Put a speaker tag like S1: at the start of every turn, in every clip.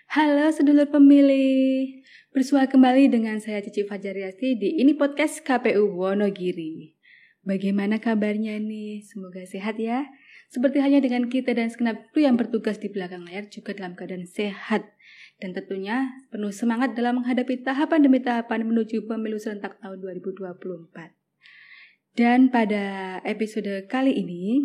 S1: Halo sedulur pemilih, bersua kembali dengan saya Cici Fajariasti di Ini Podcast KPU Wonogiri. Bagaimana kabarnya nih? Semoga sehat ya. Seperti halnya dengan kita dan segenap kru yang bertugas di belakang layar juga dalam keadaan sehat. Dan tentunya penuh semangat dalam menghadapi tahapan demi tahapan menuju pemilu serentak tahun 2024. Dan pada episode kali ini,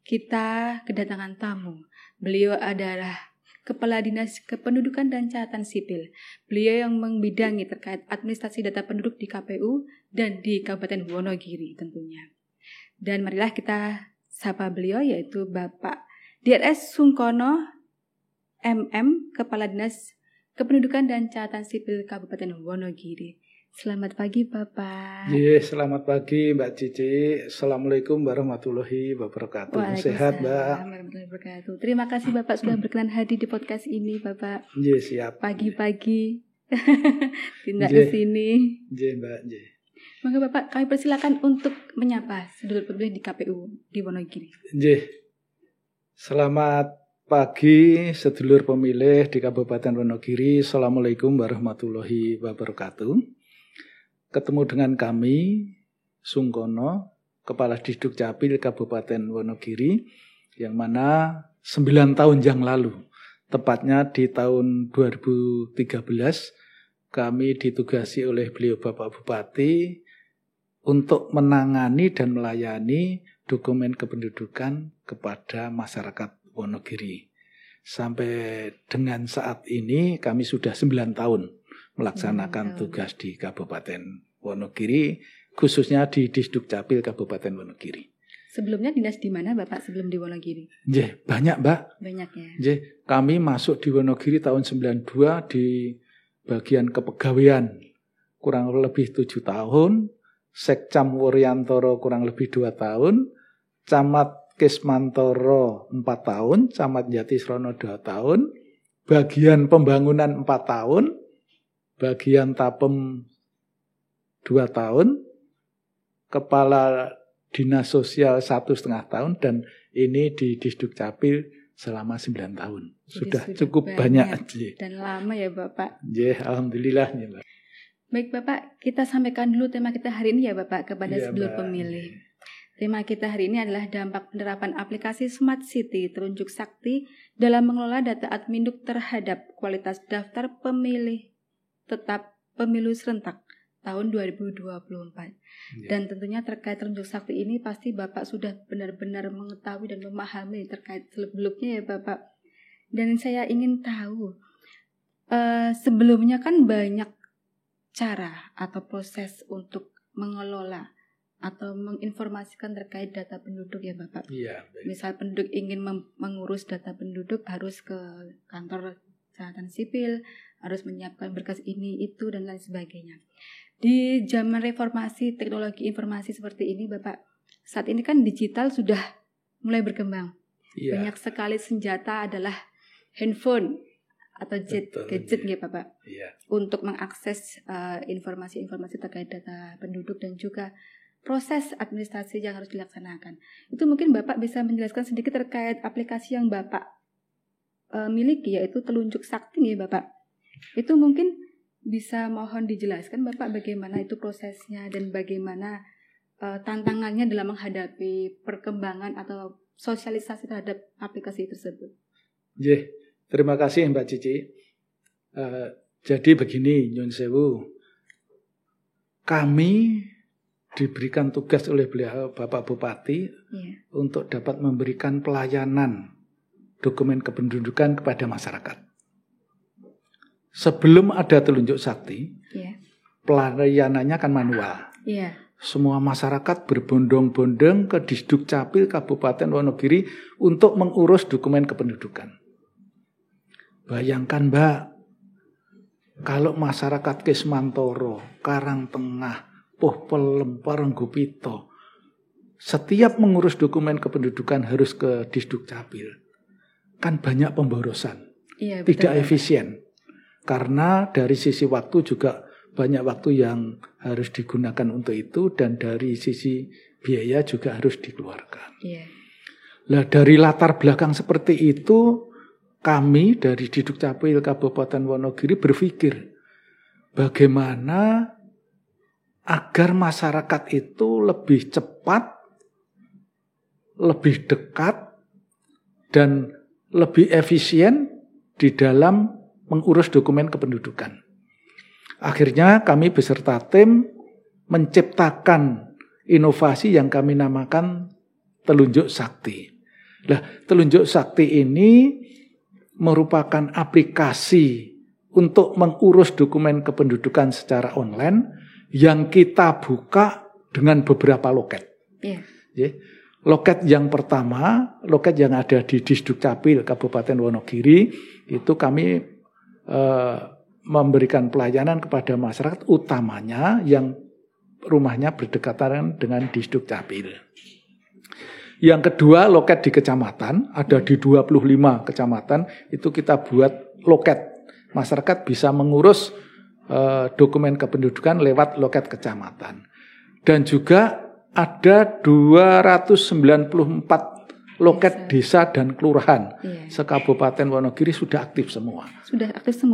S1: kita kedatangan tamu. Beliau adalah Kepala Dinas Kependudukan dan Catatan Sipil. Beliau yang membidangi terkait administrasi data penduduk di KPU dan di Kabupaten Wonogiri tentunya. Dan marilah kita sapa beliau yaitu Bapak DRS Sungkono MM, Kepala Dinas Kependudukan dan Catatan Sipil Kabupaten Wonogiri. Selamat pagi Bapak.
S2: Selamat pagi Mbak Cici. Assalamualaikum warahmatullahi wabarakatuh. Sehat Mbak.
S1: Warahmatullahi wabarakatuh. Terima kasih Bapak sudah berkenan hadir di podcast ini Bapak.
S2: Siap.
S1: Pagi-pagi tindak ke sini.
S2: Mbak.
S1: Maka Bapak kami persilakan untuk menyapa sedulur pemilih di KPU di Wonogiri.
S2: Selamat pagi sedulur pemilih di Kabupaten Wonogiri. Assalamualaikum warahmatullahi wabarakatuh. Ketemu dengan kami, Sungkono, Kepala Disduk Capil Kabupaten Wonogiri, yang mana 9 tahun yang lalu, tepatnya di tahun 2013, kami ditugasi oleh beliau Bapak Bupati untuk menangani dan melayani dokumen kependudukan kepada masyarakat Wonogiri. Sampai dengan saat ini kami sudah 9 tahun melaksanakan tugas di Kabupaten Wonogiri, khususnya di Disduk Capil Kabupaten Wonogiri.
S1: Sebelumnya dinas di mana Bapak sebelum di Wonogiri?
S2: Banyak Mbak.
S1: Banyak ya.
S2: Kami masuk di Wonogiri tahun 92 di bagian kepegawaian kurang lebih 7 tahun, Sekcam Wuryantoro kurang lebih 2 tahun, Camat Kesmantoro 4 tahun, Camat Jatisrono 2 tahun, bagian pembangunan 4 tahun, bagian Tapem 2 tahun, Kepala Dinas Sosial 1,5 tahun, dan ini di Disduk Capil selama 9 tahun. Sudah cukup banyak.
S1: Dan lama ya Bapak.
S2: Alhamdulillah ya Mbak.
S1: Baik Bapak, kita sampaikan dulu tema kita hari ini ya Bapak kepada sedulur pemilih. Tema kita hari ini adalah dampak penerapan aplikasi Smart City Telunjuk Sakti dalam mengelola data adminduk terhadap kualitas daftar pemilih tetap pemilu serentak tahun 2024. Dan tentunya terkait Telunjuk Sakti ini pasti Bapak sudah benar-benar mengetahui dan memahami terkait seluk-beluknya ya Bapak. Dan saya ingin tahu, sebelumnya kan banyak cara atau proses untuk mengelola atau menginformasikan terkait data penduduk ya Bapak. Misal penduduk ingin mengurus data penduduk harus ke kantor catatan sipil, harus menyiapkan berkas ini, itu, dan lain sebagainya. Di zaman reformasi teknologi informasi seperti ini Bapak, saat ini kan digital sudah mulai berkembang. Banyak sekali senjata adalah handphone atau gadget ya Bapak. Untuk mengakses informasi-informasi terkait data penduduk dan juga proses administrasi yang harus dilaksanakan. Itu mungkin Bapak bisa menjelaskan sedikit terkait aplikasi yang Bapak miliki, yaitu Telunjuk Sakti ya Bapak. Itu mungkin bisa mohon dijelaskan Bapak bagaimana itu prosesnya dan bagaimana tantangannya dalam menghadapi perkembangan atau sosialisasi terhadap aplikasi tersebut.
S2: Terima kasih Mbak Cici. Jadi begini, Nyun Sewu, kami diberikan tugas oleh beliau Bapak Bupati untuk dapat memberikan pelayanan dokumen kependudukan kepada masyarakat. Sebelum ada Telunjuk Sakti, pelayanannya kan manual. Semua masyarakat berbondong-bondong ke Disduk Capil Kabupaten Wonogiri untuk mengurus dokumen kependudukan. Bayangkan Mbak, kalau masyarakat Kesmantoro, Karangtengah, Pohpelem, Parenggupito, setiap mengurus dokumen kependudukan harus ke Disduk Capil. Kan banyak pemborosan, tidak efisien. Karena dari sisi waktu juga banyak waktu yang harus digunakan untuk itu, dan dari sisi biaya juga harus dikeluarkan. Dari latar belakang seperti itu, kami dari Didukcapil Kabupaten Wonogiri berpikir bagaimana agar masyarakat itu lebih cepat, lebih dekat, dan lebih efisien di dalam mengurus dokumen kependudukan. Akhirnya kami beserta tim menciptakan inovasi yang kami namakan Telunjuk Sakti. Nah, Telunjuk Sakti ini merupakan aplikasi untuk mengurus dokumen kependudukan secara online yang kita buka dengan beberapa loket. Loket yang pertama, loket yang ada di Didukcapil Kabupaten Wonogiri, itu kami memberikan pelayanan kepada masyarakat utamanya yang rumahnya berdekatan dengan Didukcapil. Yang kedua, loket di kecamatan, ada di 25 kecamatan, itu kita buat loket. Masyarakat bisa mengurus dokumen kependudukan lewat loket kecamatan. Dan juga ada 294 loket desa dan kelurahan. Se-Kabupaten Wonogiri sudah aktif semua.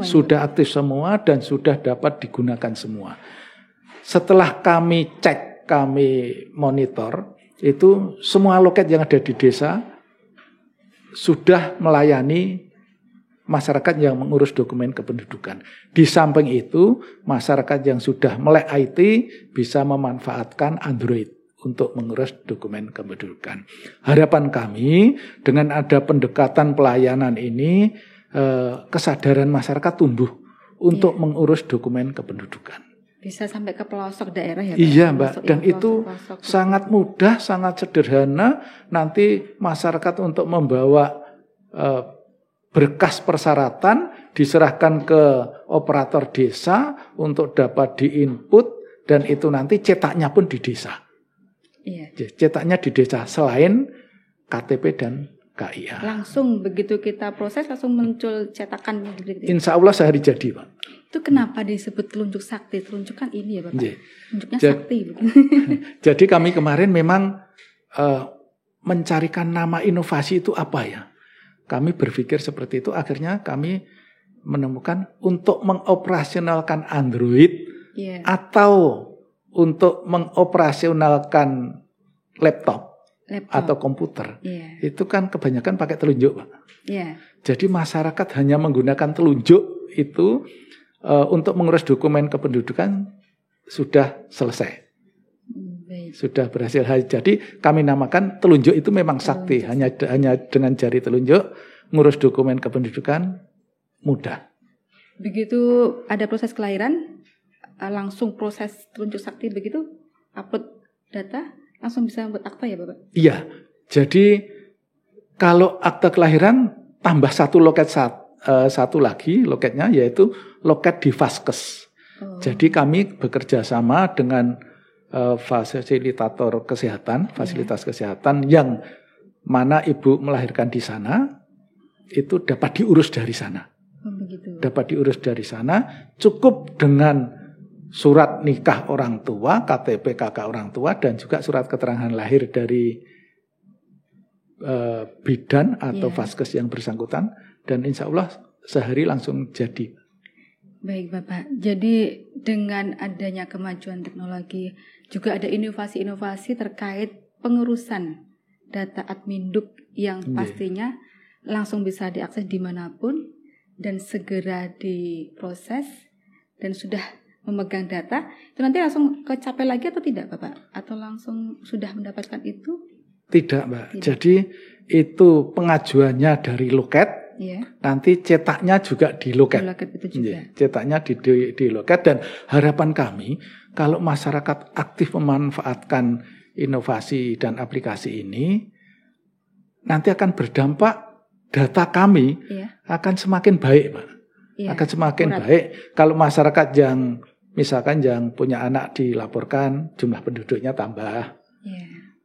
S2: Sudah aktif semua dan sudah dapat digunakan semua. Setelah kami cek, kami monitor, itu semua loket yang ada di desa sudah melayani masyarakat yang mengurus dokumen kependudukan. Di samping itu, masyarakat yang sudah melek IT bisa memanfaatkan Android untuk mengurus dokumen kependudukan. Harapan kami dengan ada pendekatan pelayanan ini, kesadaran masyarakat tumbuh untuk mengurus dokumen kependudukan.
S1: Bisa sampai ke pelosok daerah ya Pak?
S2: Iya Mbak, dan itu sangat mudah, sangat sederhana. Nanti masyarakat untuk membawa berkas persyaratan diserahkan ke operator desa untuk dapat diinput, dan itu nanti cetaknya pun di desa. Cetaknya di desa selain KTP dan KIA.
S1: Langsung begitu kita proses langsung muncul cetakan.
S2: Insya Allah sehari jadi Pak.
S1: Itu kenapa disebut telunjuk sakti? Telunjuk kan ini ya Bapak. Telunjuknya sakti.
S2: Jadi kami kemarin memang mencarikan nama inovasi itu apa ya. Kami berpikir seperti itu, akhirnya kami menemukan untuk mengoperasionalkan Android atau untuk mengoperasionalkan laptop atau komputer. Itu kan kebanyakan pakai telunjuk Pak. Jadi masyarakat hanya menggunakan telunjuk itu untuk mengurus dokumen kependudukan sudah selesai. Sudah berhasil. Jadi kami namakan telunjuk itu memang sakti. Hanya dengan jari telunjuk ngurus dokumen kependudukan mudah.
S1: Begitu ada proses kelahiran, langsung proses telunjuk sakti begitu, upload data, langsung bisa membuat akta ya Bapak?
S2: Iya. Jadi kalau akta kelahiran tambah satu loket satu lagi loketnya, yaitu loket di Vaskes. Jadi kami bekerja sama dengan fasilitator kesehatan, fasilitas kesehatan yang mana ibu melahirkan di sana, itu dapat diurus dari sana. Dapat diurus dari sana, cukup dengan surat nikah orang tua, KTP kakak orang tua, dan juga surat keterangan lahir dari bidan atau vaskes yang bersangkutan, dan insya Allah sehari langsung jadi.
S1: Baik Bapak, jadi dengan adanya kemajuan teknologi juga ada inovasi-inovasi terkait pengurusan data adminduk yang pastinya langsung bisa diakses dimanapun dan segera diproses dan sudah memegang data, itu nanti langsung kecapai lagi atau tidak Bapak? Atau langsung sudah mendapatkan itu?
S2: Tidak Mbak, jadi itu pengajuannya dari loket. Nanti cetaknya juga di loket. Cetaknya di loket, dan harapan kami kalau masyarakat aktif memanfaatkan inovasi dan aplikasi ini, nanti akan berdampak data kami akan semakin baik, Pak. Akan semakin baik kalau masyarakat yang misalkan yang punya anak dilaporkan, jumlah penduduknya tambah.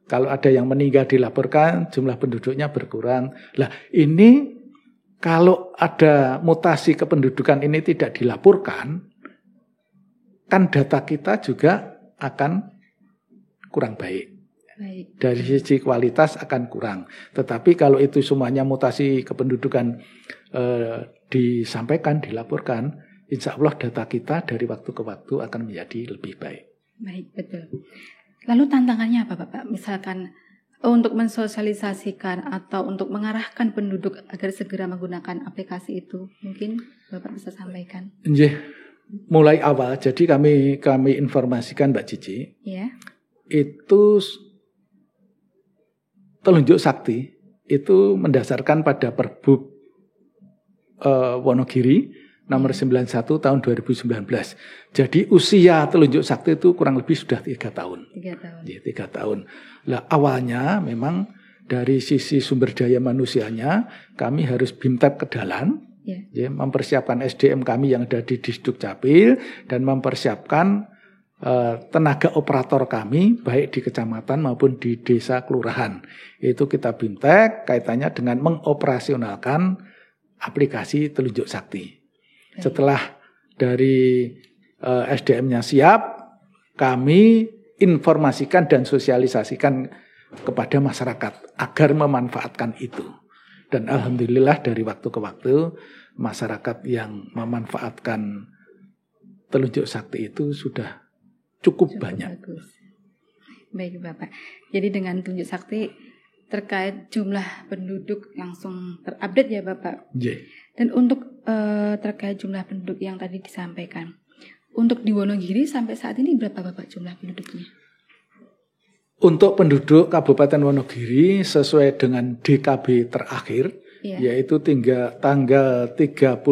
S2: Kalau ada yang meninggal dilaporkan, jumlah penduduknya berkurang. Lah ini kalau ada mutasi kependudukan ini tidak dilaporkan, kan data kita juga akan kurang baik.
S1: Baik.
S2: Dari sisi kualitas akan kurang. Tetapi kalau itu semuanya mutasi kependudukan disampaikan, dilaporkan, insya Allah data kita dari waktu ke waktu akan menjadi lebih baik.
S1: Baik, betul. Lalu tantangannya apa Bapak? Misalkan untuk mensosialisasikan atau untuk mengarahkan penduduk agar segera menggunakan aplikasi itu, mungkin Bapak bisa sampaikan.
S2: Mulai awal, jadi kami informasikan Mbak Cici,
S1: ya.
S2: Itu telunjuk sakti itu mendasarkan pada Perbub Wonogiri nomor 91 tahun 2019. Jadi usia telunjuk sakti itu kurang lebih sudah 3 tahun.
S1: 3 tahun.
S2: Ya, 3 tahun. Lah awalnya memang dari sisi sumber daya manusianya kami harus BIMTAB ke dalam, ya, mempersiapkan SDM kami yang ada di Disduk Capil dan mempersiapkan tenaga operator kami baik di kecamatan maupun di desa kelurahan. Itu kita BIMTEK kaitannya dengan mengoperasionalkan aplikasi telunjuk sakti. Setelah dari SDM-nya siap, kami informasikan dan sosialisasikan kepada masyarakat agar memanfaatkan itu. Dan alhamdulillah dari waktu ke waktu masyarakat yang memanfaatkan telunjuk sakti itu sudah cukup banyak.
S1: Bagus. Baik Bapak. Jadi dengan telunjuk sakti terkait jumlah penduduk langsung terupdate ya Bapak.
S2: Yeah.
S1: Dan untuk terkait jumlah penduduk yang tadi disampaikan, untuk di Wonogiri sampai saat ini berapa Bapak jumlah penduduknya?
S2: Untuk penduduk Kabupaten Wonogiri sesuai dengan DKB terakhir, yaitu tanggal 31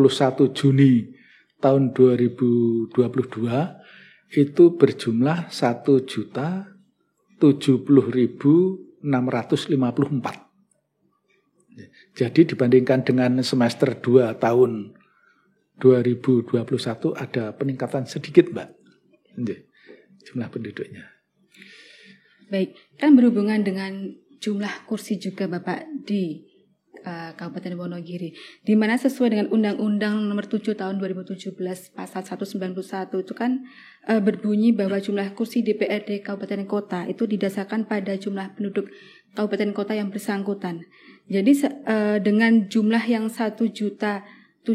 S2: Juni tahun 2022 itu berjumlah 1.070.654. Jadi dibandingkan dengan semester 2 tahun 2021 ada peningkatan sedikit, Mbak. Jumlah penduduknya.
S1: Baik, kan berhubungan dengan jumlah kursi juga Bapak di Kabupaten Wonogiri, di mana sesuai dengan Undang-Undang Nomor 7 Tahun 2017 Pasal 191 itu kan berbunyi bahwa jumlah kursi DPRD Kabupaten Kota itu didasarkan pada jumlah penduduk Kabupaten Kota yang bersangkutan. Jadi dengan jumlah yang 1.076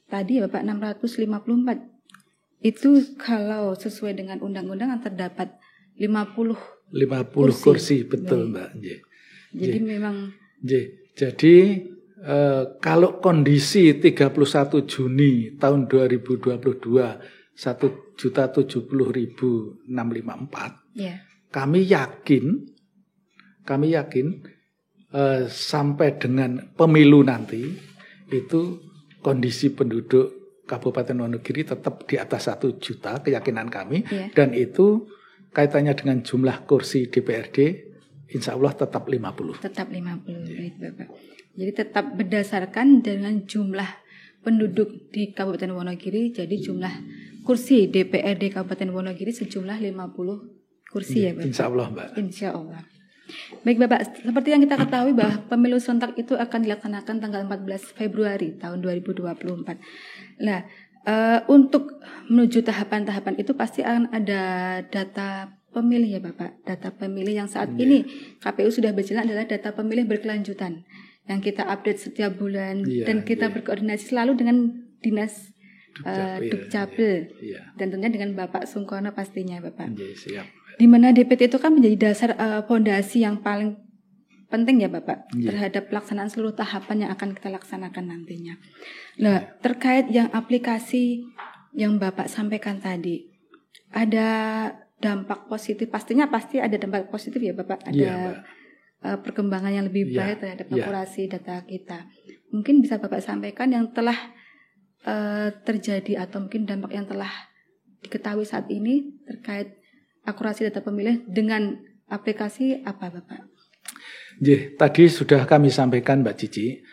S1: tadi ya Bapak 654 itu kalau sesuai dengan undang-undang terdapat 50
S2: kursi betul Mbak.
S1: Jadi memang
S2: jadi kalau kondisi 31 Juni tahun 2022 1.070.654 kami yakin sampai dengan pemilu nanti itu kondisi penduduk Kabupaten Wonogiri tetap di atas 1 juta keyakinan kami dan itu kaitannya dengan jumlah kursi DPRD insya Allah tetap 50.
S1: Tetap 50, baik Bapak. Jadi tetap berdasarkan dengan jumlah penduduk di Kabupaten Wonogiri, jadi jumlah kursi DPRD Kabupaten Wonogiri sejumlah 50 kursi ya Bapak.
S2: Insya Allah Mbak.
S1: Insya Allah. Baik Bapak, seperti yang kita ketahui bahwa pemilu serentak itu akan dilaksanakan tanggal 14 Februari tahun 2024. Nah, untuk menuju tahapan-tahapan itu pasti akan ada data pemilih ya Bapak. Data pemilih yang saat ini KPU sudah berjalan adalah data pemilih berkelanjutan yang kita update setiap bulan dan kita berkoordinasi selalu dengan Dinas Dukcapil dan tentunya dengan Bapak Sungkono pastinya Bapak.
S2: Siap.
S1: Di mana DPT itu kan menjadi dasar fondasi yang paling penting ya Bapak terhadap pelaksanaan seluruh tahapan yang akan kita laksanakan nantinya. Nah, terkait yang aplikasi yang Bapak sampaikan tadi, ada dampak positif, pasti ada dampak positif ya Bapak, ada perkembangan yang lebih baik terhadap akurasi data kita. Mungkin bisa Bapak sampaikan yang telah terjadi atau mungkin dampak yang telah diketahui saat ini terkait akurasi data pemilih dengan aplikasi apa Bapak?
S2: Tadi sudah kami sampaikan Mbak Cici,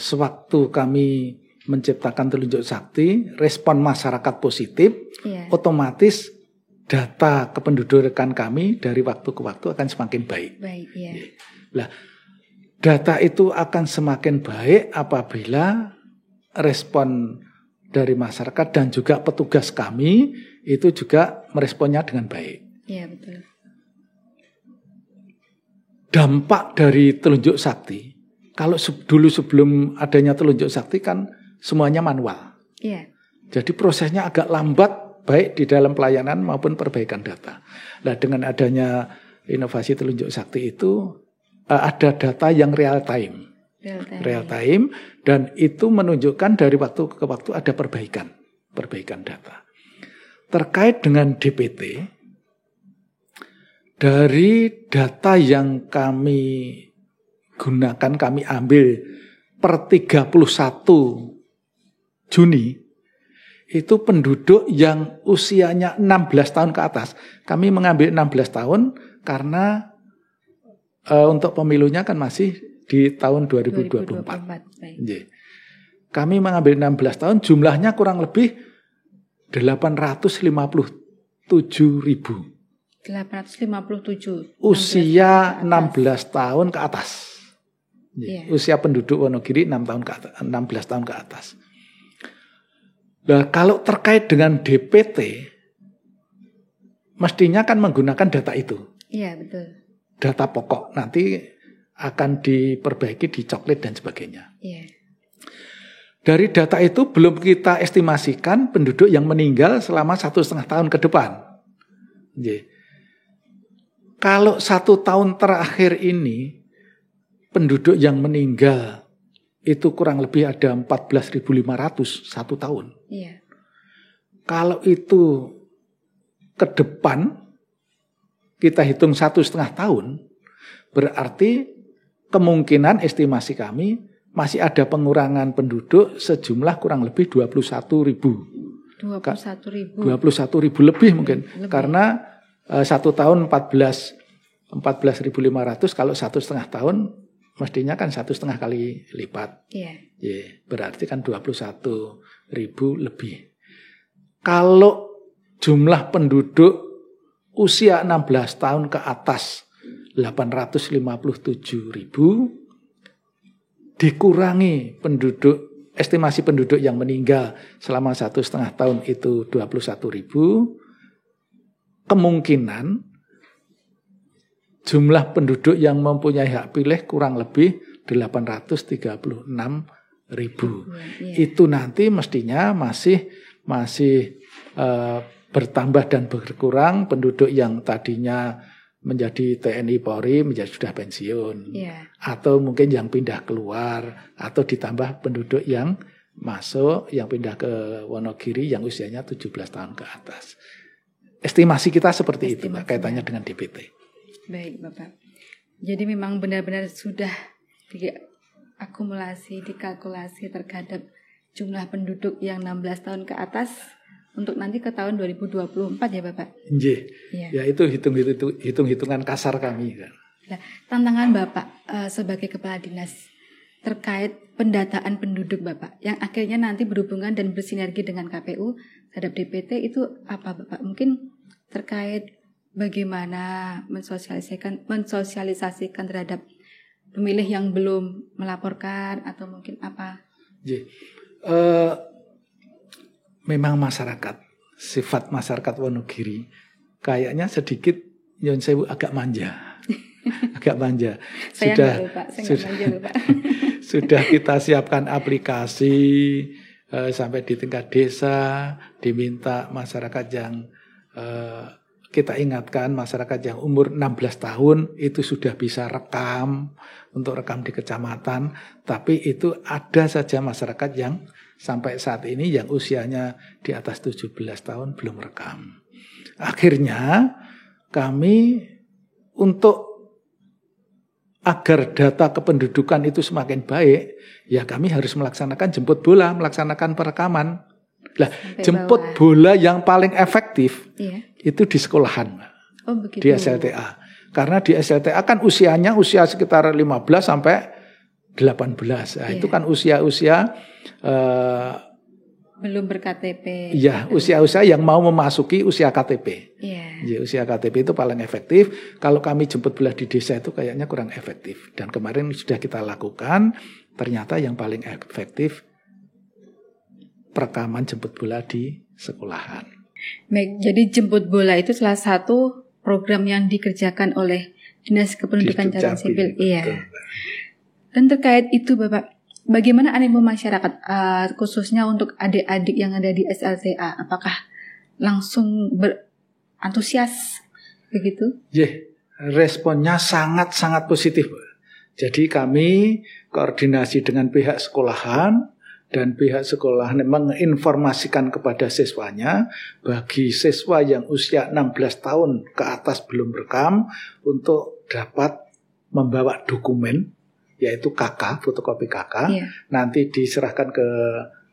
S2: sewaktu kami menciptakan telunjuk sakti, respon masyarakat positif, otomatis data kependudukan kami dari waktu ke waktu akan semakin baik. Nah, data itu akan semakin baik apabila respon dari masyarakat dan juga petugas kami itu juga meresponnya dengan baik.
S1: Iya betul.
S2: dampak dari telunjuk sakti, kalau dulu sebelum adanya telunjuk sakti kan semuanya manual.
S1: Iya.
S2: Jadi prosesnya agak lambat baik di dalam pelayanan maupun perbaikan data. Nah, dengan adanya inovasi telunjuk sakti itu ada data yang real time. Real time, dan itu menunjukkan dari waktu ke waktu ada perbaikan data. Terkait dengan DPT, dari data yang kami gunakan, kami ambil per 31 Juni, itu penduduk yang usianya 16 tahun ke atas. Kami mengambil 16 tahun karena untuk pemilunya kan masih di tahun 2024. Kami mengambil 16 tahun, jumlahnya kurang lebih 857.000.
S1: 857.
S2: Usia 16 tahun ke atas. Usia penduduk Wonogiri 16 tahun ke atas. Nah, kalau terkait dengan DPT, mestinya kan menggunakan data itu.
S1: Iya, betul.
S2: Data pokok nanti akan diperbaiki, dicoklit dan sebagainya.
S1: Iya.
S2: Dari data itu belum kita estimasikan penduduk yang meninggal selama 1,5 tahun ke depan. Kalau 1 tahun terakhir ini, penduduk yang meninggal itu kurang lebih ada 14.500 1 tahun.
S1: Iya.
S2: Kalau itu ke depan, kita hitung 1,5 tahun, berarti kemungkinan estimasi kami masih ada pengurangan penduduk sejumlah kurang lebih 21.000.
S1: 21.000
S2: lebih mungkin.
S1: Lebih.
S2: Karena 1 tahun 14.500, kalau 1,5 tahun mestinya kan 1,5 kali lipat.
S1: Iya.
S2: Berarti kan 21.000 lebih. Kalau jumlah penduduk usia 16 tahun ke atas 857.000, dikurangi penduduk, estimasi penduduk yang meninggal selama 1,5 tahun itu 21.000, kemungkinan jumlah penduduk yang mempunyai hak pilih kurang lebih 836.000. Itu nanti mestinya masih bertambah dan berkurang penduduk yang tadinya menjadi TNI Polri menjadi sudah pensiun. Atau mungkin yang pindah keluar, atau ditambah penduduk yang masuk, yang pindah ke Wonogiri yang usianya 17 tahun ke atas. Estimasi kita seperti itu, Mbak, kaitannya dengan DPT.
S1: Baik, Bapak. Jadi memang benar-benar sudah diakumulasi, dikalkulasi terhadap jumlah penduduk yang 16 tahun ke atas untuk nanti ke tahun 2024 ya, Bapak?
S2: Ya, itu hitung-hitungan kasar kami.
S1: Nah, tantangan Bapak sebagai Kepala Dinas terkait pendataan penduduk Bapak yang akhirnya nanti berhubungan dan bersinergi dengan KPU terhadap DPT itu apa, Bapak? Mungkin terkait bagaimana mensosialisasikan terhadap pemilih yang belum melaporkan atau mungkin apa?
S2: Memang sifat masyarakat Wonogiri kayaknya sedikit nyon sewu agak manja. Sudah kita siapkan aplikasi sampai di tingkat desa, diminta masyarakat yang kita ingatkan masyarakat yang umur 16 tahun itu sudah bisa rekam untuk rekam di kecamatan, tapi itu ada saja masyarakat yang sampai saat ini yang usianya di atas 17 tahun belum rekam. Akhirnya kami untuk agar data kependudukan itu semakin baik, ya kami harus melaksanakan jemput bola, melaksanakan perekaman. Jemput bola yang paling efektif itu di sekolahan, di SLTA. Karena di SLTA kan usia sekitar 15 sampai 18. Nah, itu kan usia-usia
S1: belum ber-KTP.
S2: Iya, usia-usia yang mau memasuki usia KTP. Usia KTP itu paling efektif. Kalau kami jemput bola di desa itu kayaknya kurang efektif. Dan kemarin sudah kita lakukan, ternyata yang paling efektif perekaman jemput bola di sekolahan.
S1: Baik, jadi jemput bola itu salah satu program yang dikerjakan oleh Dinas Kependudukan Catatan Sipil. Iya.
S2: Betul.
S1: Dan terkait itu Bapak, bagaimana animo masyarakat khususnya untuk adik-adik yang ada di SLTA? Apakah langsung berantusias begitu?
S2: Responnya sangat-sangat positif. Jadi kami koordinasi dengan pihak sekolahan, dan pihak sekolah menginformasikan kepada siswanya, bagi siswa yang usia 16 tahun ke atas belum rekam, untuk dapat membawa dokumen, yaitu KK, fotokopi KK, nanti diserahkan ke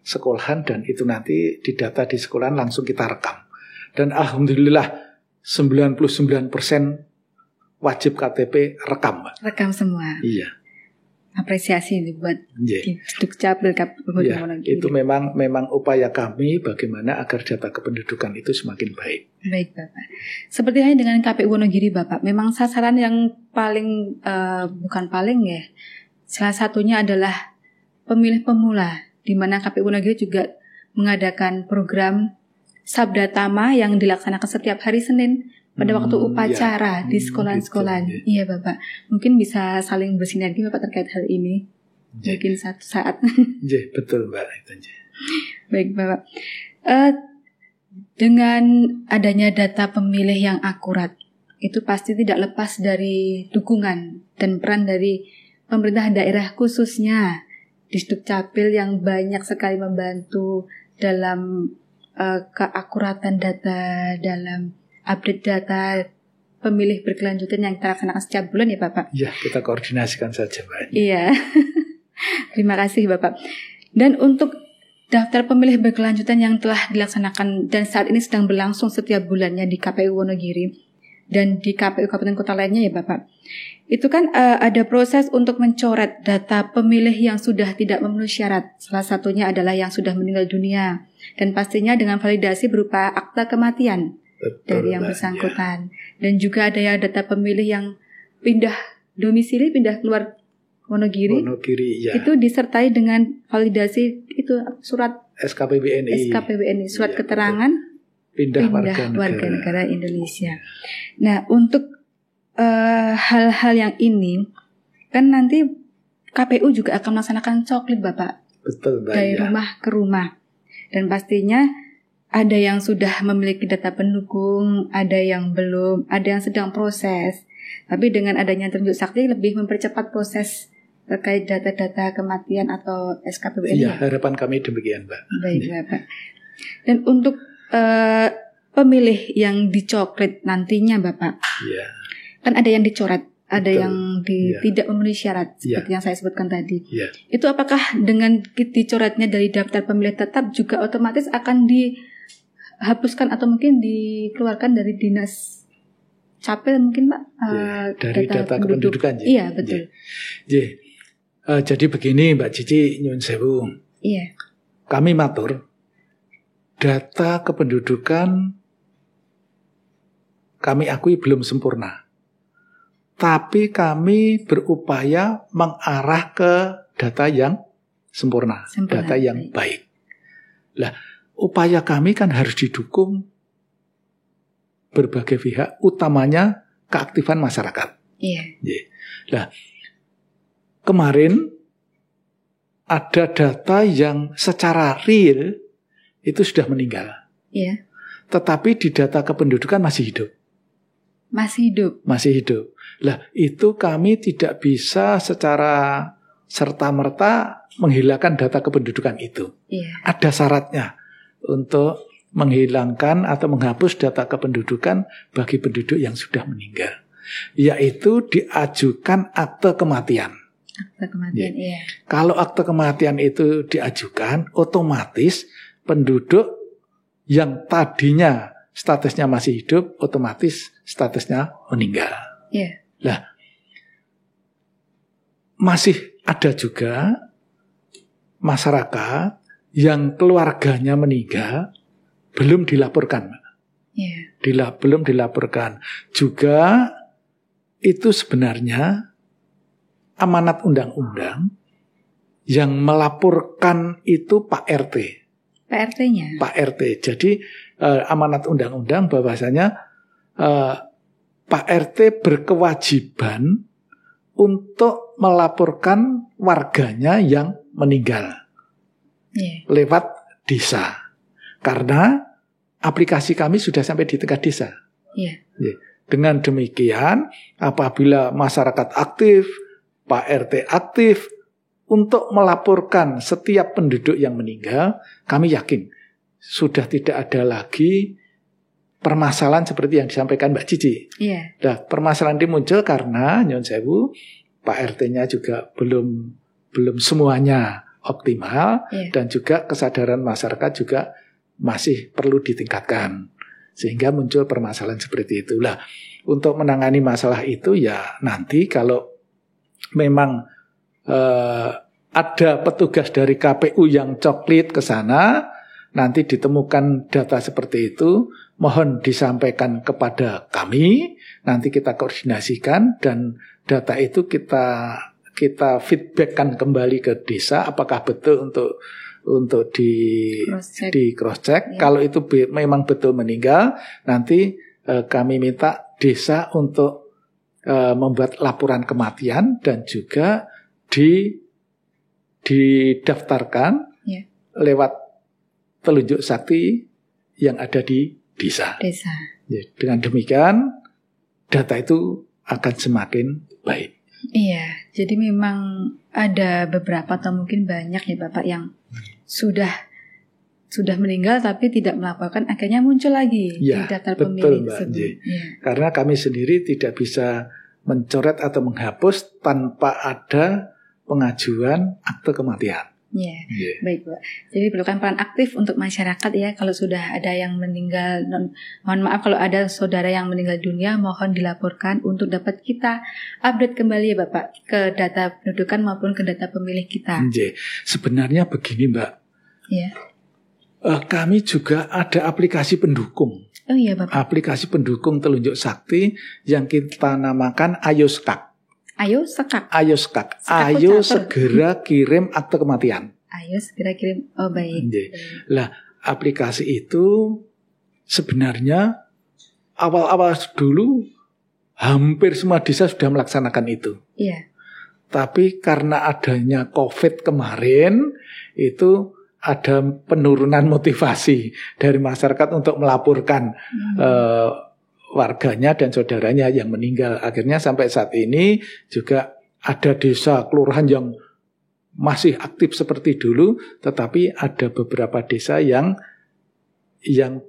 S2: sekolahan, dan itu nanti didata di sekolahan, langsung kita rekam. Dan alhamdulillah 99% wajib KTP rekam, Mbak.
S1: Rekam semua.
S2: Iya.
S1: Apresiasi ini buat Dukcapil Kabupaten Wonogiri.
S2: Itu memang upaya kami bagaimana agar data kependudukan itu semakin baik.
S1: Baik Bapak. Seperti halnya dengan KPU Wonogiri Bapak, memang sasaran yang paling bukan paling ya, salah satunya adalah pemilih pemula, di mana KPU Wonogiri juga mengadakan program Sabda Tama yang dilaksanakan setiap hari Senin pada waktu upacara di sekolah-sekolah. Iya Bapak, mungkin bisa saling bersinergi Bapak terkait hal ini. Mungkin satu saat.
S2: Betul Mbak.
S1: Baik Bapak, dengan adanya data pemilih yang akurat, itu pasti tidak lepas dari dukungan dan peran dari pemerintah daerah, khususnya Disdukcapil yang banyak sekali membantu dalam keakuratan data, dalam update data pemilih berkelanjutan yang kita laksanakan setiap bulan ya Bapak?
S2: Iya, kita koordinasikan saja Mbak.
S1: Iya, terima kasih Bapak. Dan untuk daftar pemilih berkelanjutan yang telah dilaksanakan dan saat ini sedang berlangsung setiap bulannya di KPU Wonogiri dan di KPU Kabupaten Kota lainnya ya Bapak, itu kan ada proses untuk mencoret data pemilih yang sudah tidak memenuhi syarat. Salah satunya adalah yang sudah meninggal dunia, dan pastinya dengan validasi berupa akta kematian. Betul, dari yang bersangkutan. Dan juga ada ya data pemilih yang pindah domisili, pindah keluar Wonogiri,
S2: ya.
S1: Itu disertai dengan validasi itu surat SKPBNI, surat keterangan pindah warga negara Indonesia. Nah, untuk hal-hal yang ini kan nanti KPU juga akan melaksanakan coklit Bapak.
S2: Betul,
S1: dari rumah ke rumah. Dan pastinya ada yang sudah memiliki data pendukung, ada yang belum, ada yang sedang proses. Tapi dengan adanya Tunjuk Sakti lebih mempercepat proses terkait data-data kematian atau SKPBNI.
S2: Iya, harapan kami demikian, Mbak.
S1: Baik, Bapak. Dan untuk pemilih yang dicoklit nantinya, Bapak, kan ada yang dicoret, ada yang tidak memenuhi syarat, seperti yang saya sebutkan tadi. Itu apakah dengan dicoretnya dari daftar pemilih tetap juga otomatis akan dihapuskan atau mungkin dikeluarkan dari dinas capil mungkin Pak?
S2: Dari data kependudukan.
S1: Iya, betul.
S2: Jadi begini Mbak Cici, nyuwun sewu.
S1: Iya.
S2: Kami matur, data kependudukan kami akui belum sempurna. Tapi kami berupaya mengarah ke data yang sempurna. Data yang baik. Lah, upaya kami kan harus didukung berbagai pihak, utamanya keaktifan masyarakat.
S1: Iya.
S2: Nah, kemarin ada data yang secara real itu sudah meninggal.
S1: Iya.
S2: Tetapi di data kependudukan masih hidup. Masih hidup. Lah, itu kami tidak bisa secara serta-merta menghilangkan data kependudukan itu.
S1: Iya.
S2: Ada syaratnya untuk menghilangkan atau menghapus data kependudukan bagi penduduk yang sudah meninggal, yaitu diajukan akte kematian.
S1: Akte kematian, iya.
S2: Kalau akte kematian itu diajukan, otomatis penduduk yang tadinya statusnya masih hidup, otomatis statusnya meninggal.
S1: Iya.
S2: Lah, masih ada juga masyarakat yang keluarganya meninggal belum dilaporkan. Belum dilaporkan. Juga itu sebenarnya amanat undang-undang yang melaporkan itu Pak RT.
S1: Pak RT-nya?
S2: Pak RT. Jadi amanat undang-undang bahwasanya Pak RT berkewajiban untuk melaporkan warganya yang meninggal lewat desa. Karena aplikasi kami sudah sampai di tingkat desa. Dengan demikian, apabila masyarakat aktif, Pak RT aktif untuk melaporkan setiap penduduk yang meninggal, kami yakin sudah tidak ada lagi permasalahan seperti yang disampaikan Mbak Cici. Nah, permasalahan ini muncul karena Nyon Sewu, Pak RT-nya juga belum semuanya optimal, dan juga kesadaran masyarakat juga masih perlu ditingkatkan. Sehingga muncul permasalahan seperti itulah. Untuk menangani masalah itu ya nanti kalau memang ada petugas dari KPU yang coklit ke sana, nanti ditemukan data seperti itu, mohon disampaikan kepada kami, nanti kita koordinasikan dan data itu kita feedbackkan kembali ke desa apakah betul untuk di cross check. Kalau itu memang betul meninggal, nanti kami minta desa untuk membuat laporan kematian dan juga didaftarkan lewat telunjuk sakti yang ada di desa. Ya, dengan demikian data itu akan semakin baik.
S1: Iya, jadi memang ada beberapa atau mungkin banyak ya Bapak yang sudah meninggal tapi tidak melaporkan, akhirnya muncul lagi di daftar pemilih tersebut.
S2: Karena kami sendiri tidak bisa mencoret atau menghapus tanpa ada pengajuan akte kematian.
S1: Baik Pak. Jadi perlukan peran aktif untuk masyarakat ya. Kalau sudah ada yang meninggal, mohon maaf kalau ada saudara yang meninggal dunia, mohon dilaporkan untuk dapat kita update kembali ya Bapak ke data pendudukan maupun ke data pemilih kita.
S2: Sebenarnya begini Mbak. Kami juga ada aplikasi pendukung.
S1: Oh iya Bapak.
S2: Aplikasi pendukung telunjuk sakti yang kita namakan Ayo Skak. Ayo segera kirim akte kematian.
S1: Ayo segera kirim. Oh baik.
S2: Lah, aplikasi itu sebenarnya awal-awal dulu hampir semua desa sudah melaksanakan itu. Tapi karena adanya COVID kemarin, itu ada penurunan motivasi dari masyarakat untuk melaporkan warganya dan saudaranya yang meninggal. Akhirnya sampai saat ini juga ada desa kelurahan yang masih aktif seperti dulu, tetapi ada beberapa desa yang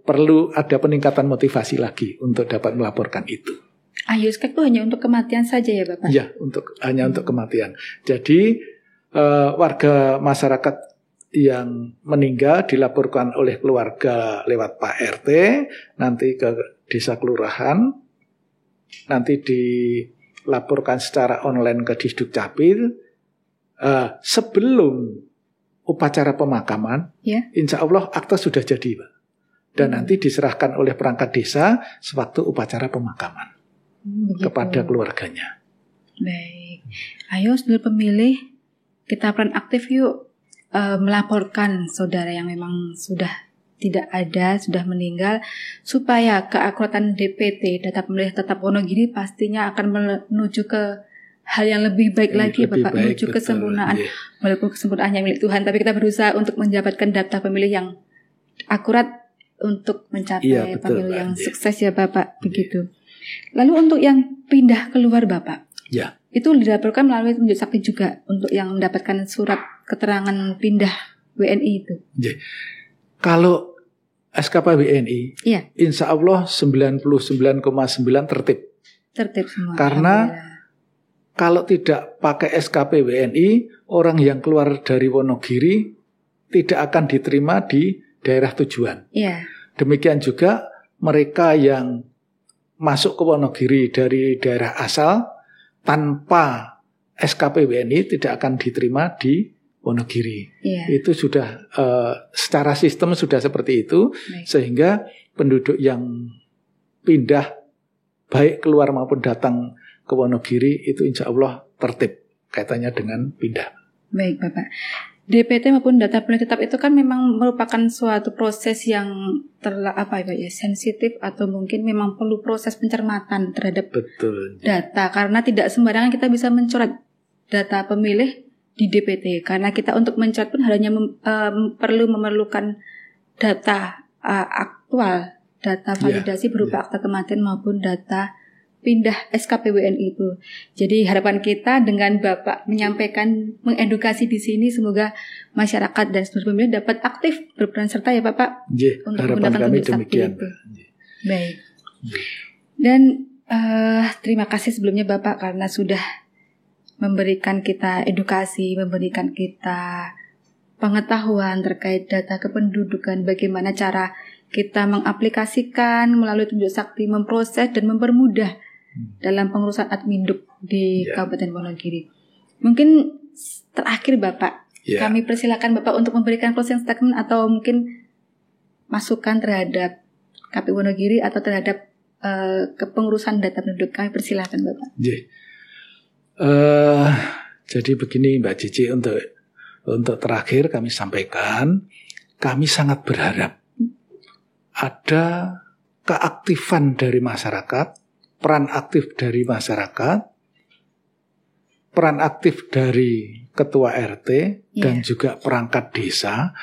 S2: perlu ada peningkatan motivasi lagi untuk dapat melaporkan itu.
S1: Ayo Skak itu hanya untuk kematian saja ya Bapak?
S2: Ya, hanya untuk kematian. Jadi warga masyarakat yang meninggal dilaporkan oleh keluarga lewat Pak RT, nanti ke desa kelurahan, nanti dilaporkan secara online ke Disduk Capil. Sebelum upacara pemakaman, insya Allah akta sudah jadi Pak. Dan nanti diserahkan oleh perangkat desa sewaktu upacara pemakaman kepada keluarganya.
S1: Baik, ayo seluruh pemilih kita peran aktif yuk. Melaporkan saudara yang memang sudah tidak ada, sudah meninggal, supaya keakuratan DPT, data pemilih tetap Wonogiri, pastinya akan menuju ke hal yang lebih baik lagi Bapak, menuju kesempurnaan. Walaupun kesempurnaannya milik Tuhan, tapi kita berusaha untuk mendapatkan data pemilih yang akurat untuk mencapai pemilu yang sukses ya Bapak, begitu. Lalu untuk yang pindah keluar Bapak, itu dilaporkan melalui telunjuk sakti juga untuk yang mendapatkan surat keterangan pindah WNI itu.
S2: Kalau SKP WNI, insya Allah 99,9 tertib
S1: semua.
S2: Karena kalau tidak pakai SKP WNI, orang yang keluar dari Wonogiri tidak akan diterima di daerah tujuan. Demikian juga mereka yang masuk ke Wonogiri dari daerah asal tanpa SKP WNI tidak akan diterima di Wonogiri. Itu sudah secara sistem sudah seperti itu. Sehingga penduduk yang pindah baik keluar maupun datang ke Wonogiri itu insya Allah tertib kaitannya dengan pindah.
S1: Baik Bapak. DPT maupun data pemilih tetap itu kan memang merupakan suatu proses yang sensitif atau mungkin memang perlu proses pencermatan terhadap data, karena tidak sembarangan kita bisa mencoret data pemilih di DPT, karena kita untuk mencoret pun hanya memerlukan data aktual, data validasi berupa akta kematian maupun data pindah SKPWNI itu. Jadi harapan kita dengan Bapak menyampaikan, mengedukasi di sini, semoga masyarakat dan seluruh pemilih dapat aktif berperan serta ya Bapak untuk menggunakan tunjuk sakti itu. Baik. Dan terima kasih sebelumnya Bapak karena sudah memberikan kita edukasi, memberikan kita pengetahuan terkait data kependudukan, bagaimana cara kita mengaplikasikan melalui tunjuk sakti, memproses dan mempermudah dalam pengurusan adminduk di Kabupaten Wonogiri. Mungkin terakhir Bapak, kami persilakan Bapak untuk memberikan closing statement atau mungkin masukan terhadap KPU Wonogiri atau terhadap kepengurusan data penduduk. Kami persilakan Bapak.
S2: Jadi begini Mbak Cici, untuk terakhir kami sampaikan, kami sangat berharap ada keaktifan dari masyarakat, peran aktif dari masyarakat, peran aktif dari ketua RT dan juga perangkat desa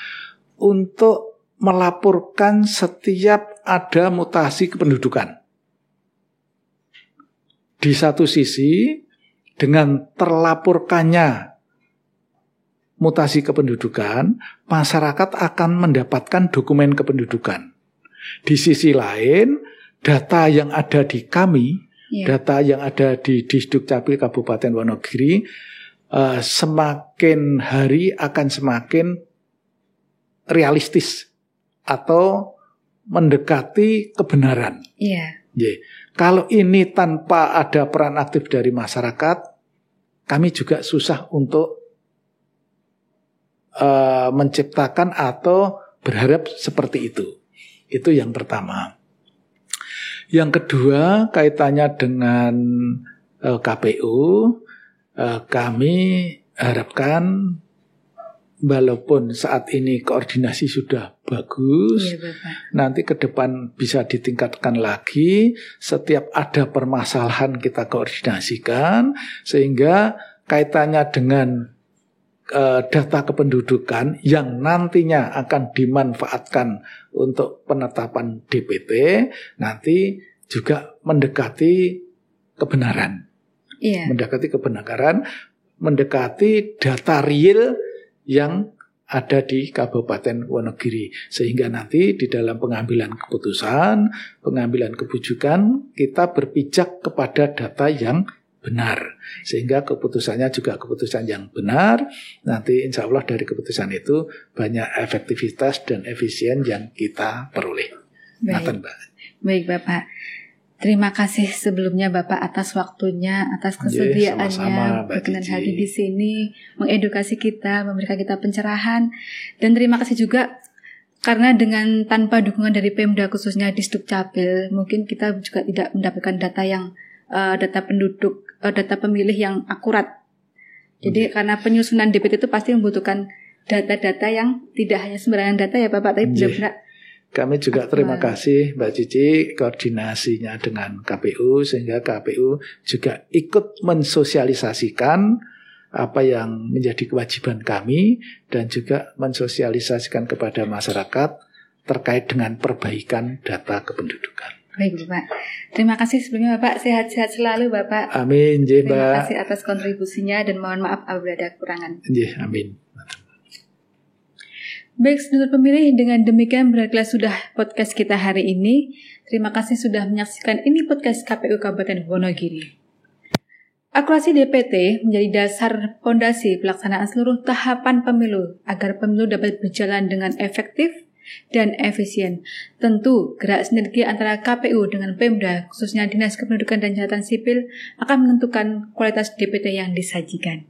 S2: untuk melaporkan setiap ada mutasi kependudukan. Di satu sisi, dengan terlaporkannya mutasi kependudukan, masyarakat akan mendapatkan dokumen kependudukan. Di sisi lain, data yang ada di kami, data yang ada di Disdukcapil Kabupaten Wonogiri, semakin hari akan semakin realistis atau mendekati kebenaran. Kalau ini tanpa ada peran aktif dari masyarakat, kami juga susah untuk menciptakan atau berharap seperti itu. Itu yang pertama. Yang kedua, kaitannya dengan KPU, kami harapkan walaupun saat ini koordinasi sudah bagus, nanti ke depan bisa ditingkatkan lagi. Setiap ada permasalahan kita koordinasikan, sehingga kaitannya dengan data kependudukan yang nantinya akan dimanfaatkan untuk penetapan DPT nanti juga mendekati kebenaran. Mendekati data real yang ada di Kabupaten Wonogiri, sehingga nanti di dalam pengambilan keputusan, pengambilan kebijakan kita berpijak kepada data yang benar, sehingga keputusannya juga keputusan yang benar. Nanti insya Allah dari keputusan itu banyak efektivitas dan efisien yang kita peroleh.
S1: Baik Bapak, terima kasih sebelumnya Bapak atas waktunya, atas kesediaannya berkenan hadir di sini, mengedukasi kita, memberikan kita pencerahan, dan terima kasih juga karena dengan tanpa dukungan dari Pemda khususnya Disdukcapil, mungkin kita juga tidak mendapatkan data penduduk, data pemilih yang akurat. Jadi karena penyusunan DPT itu pasti membutuhkan data-data yang tidak hanya sembarangan data ya Bapak, tapi benar-benar.
S2: Kami juga terima kasih Mbak Cici koordinasinya dengan KPU, sehingga KPU juga ikut mensosialisasikan apa yang menjadi kewajiban kami dan juga mensosialisasikan kepada masyarakat terkait dengan perbaikan data kependudukan.
S1: Baik Bapak, terima kasih sebelumnya Bapak, sehat-sehat selalu Bapak.
S2: Amin, Mbak.
S1: Terima kasih atas kontribusinya dan mohon maaf apabila ada kekurangan.
S2: Amin.
S1: Baik, saudara pemilih, dengan demikian berakhirlah sudah podcast kita hari ini. Terima kasih sudah menyaksikan ini podcast KPU Kabupaten Wonogiri. Akurasi DPT menjadi dasar fondasi pelaksanaan seluruh tahapan pemilu agar pemilu dapat berjalan dengan efektif dan efisien. Tentu, gerak sinergi antara KPU dengan Pemda, khususnya Dinas Kependudukan dan Catatan Sipil, akan menentukan kualitas DPT yang disajikan.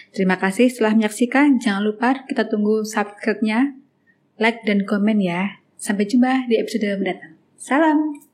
S1: Terima kasih setelah menyaksikan. Jangan lupa kita tunggu subscribe-nya, like dan komen ya. Sampai jumpa di episode mendatang. Salam.